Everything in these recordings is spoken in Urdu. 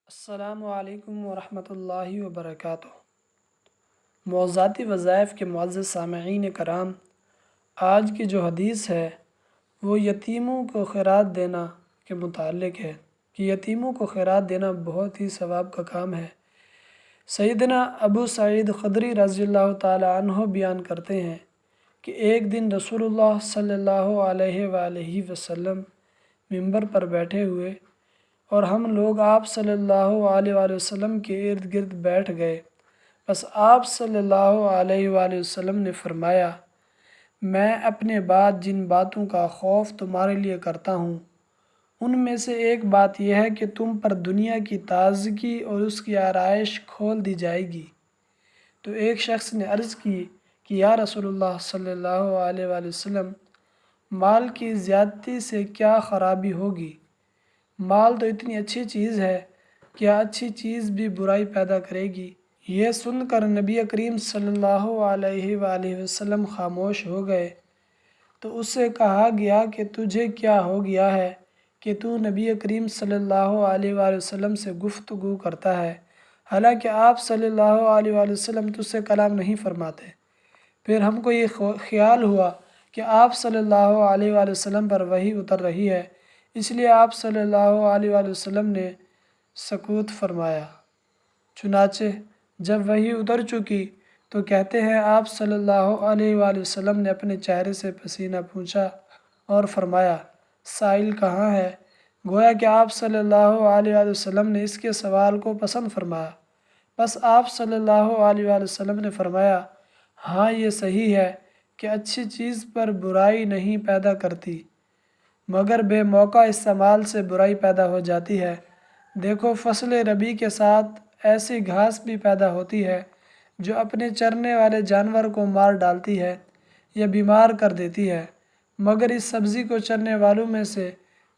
السلام علیکم ورحمۃ اللہ وبرکاتہ۔ موضوعاتی وظائف کے معزز سامعین کرام، آج کی جو حدیث ہے وہ یتیموں کو خیرات دینا کے متعلق ہے کہ یتیموں کو خیرات دینا بہت ہی ثواب کا کام ہے۔ سیدنا ابو سعید خدری رضی اللہ تعالی عنہ بیان کرتے ہیں کہ ایک دن رسول اللہ صلی اللہ علیہ وآلہ وسلم منبر پر بیٹھے ہوئے اور ہم لوگ آپ صلی اللہ علیہ وآلہ وسلم کے ارد گرد بیٹھ گئے۔ بس آپ صلی اللہ علیہ وآلہ وسلم نے فرمایا، میں اپنے بعد جن باتوں کا خوف تمہارے لیے کرتا ہوں ان میں سے ایک بات یہ ہے کہ تم پر دنیا کی تازگی اور اس کی آرائش کھول دی جائے گی۔ تو ایک شخص نے عرض کی کہ یا رسول اللہ صلی اللہ علیہ وآلہ وسلم، مال کی زیادتی سے کیا خرابی ہوگی؟ مال تو اتنی اچھی چیز ہے، کیا اچھی چیز بھی برائی پیدا کرے گی؟ یہ سن کر نبی کریم صلی اللہ علیہ وآلہ وسلم خاموش ہو گئے۔ تو اس سے کہا گیا کہ تجھے کیا ہو گیا ہے کہ تو نبی کریم صلی اللہ علیہ وآلہ وسلم سے گفتگو کرتا ہے، حالانکہ آپ صلی اللہ علیہ وآلہ وسلم تجھ سے کلام نہیں فرماتے۔ پھر ہم کو یہ خیال ہوا کہ آپ صلی اللہ علیہ وآلہ وسلم پر وحی اتر رہی ہے، اس لیے آپ صلی اللہ علیہ وآلہ وسلم نے سکوت فرمایا۔ چنانچہ جب وحی اتر چکی تو کہتے ہیں آپ صلی اللہ علیہ وآلہ وسلم نے اپنے چہرے سے پسینہ پوچھا اور فرمایا، سائل کہاں ہے؟ گویا کہ آپ صلی اللہ علیہ وآلہ وسلم نے اس کے سوال کو پسند فرمایا۔ بس آپ صلی اللہ علیہ وآلہ وسلم نے فرمایا، ہاں یہ صحیح ہے کہ اچھی چیز پر برائی نہیں پیدا کرتی، مگر بے موقع استعمال سے برائی پیدا ہو جاتی ہے۔ دیکھو فصل ربیع کے ساتھ ایسی گھاس بھی پیدا ہوتی ہے جو اپنے چرنے والے جانور کو مار ڈالتی ہے یا بیمار کر دیتی ہے، مگر اس سبزی کو چرنے والوں میں سے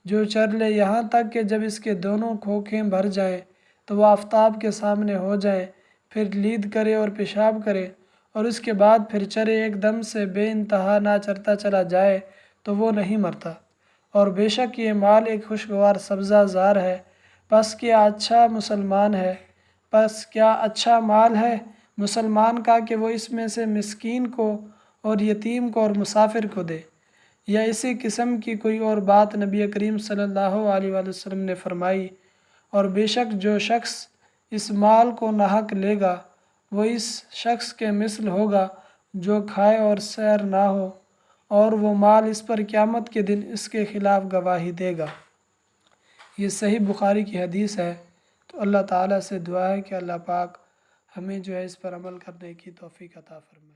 جو چر لے یہاں تک کہ جب اس کے دونوں کھوکھیں بھر جائیں تو وہ آفتاب کے سامنے ہو جائیں، پھر لید کرے اور پیشاب کرے اور اس کے بعد پھر چرے، ایک دم سے بے انتہا نہ چرتا چلا جائے تو وہ نہیں مرتا۔ اور بے شک یہ مال ایک خوشگوار سبزہ زار ہے، پس کیا اچھا مال ہے مسلمان کا کہ وہ اس میں سے مسکین کو اور یتیم کو اور مسافر کو دے، یا اسی قسم کی کوئی اور بات نبی کریم صلی اللہ علیہ وآلہ وسلم نے فرمائی۔ اور بے شک جو شخص اس مال کو ناحق لے گا وہ اس شخص کے مثل ہوگا جو کھائے اور سیر نہ ہو، اور وہ مال اس پر قیامت کے دن اس کے خلاف گواہی دے گا۔ یہ صحیح بخاری کی حدیث ہے۔ تو اللہ تعالیٰ سے دعا ہے کہ اللہ پاک ہمیں جو ہے اس پر عمل کرنے کی توفیق عطا فرمائے۔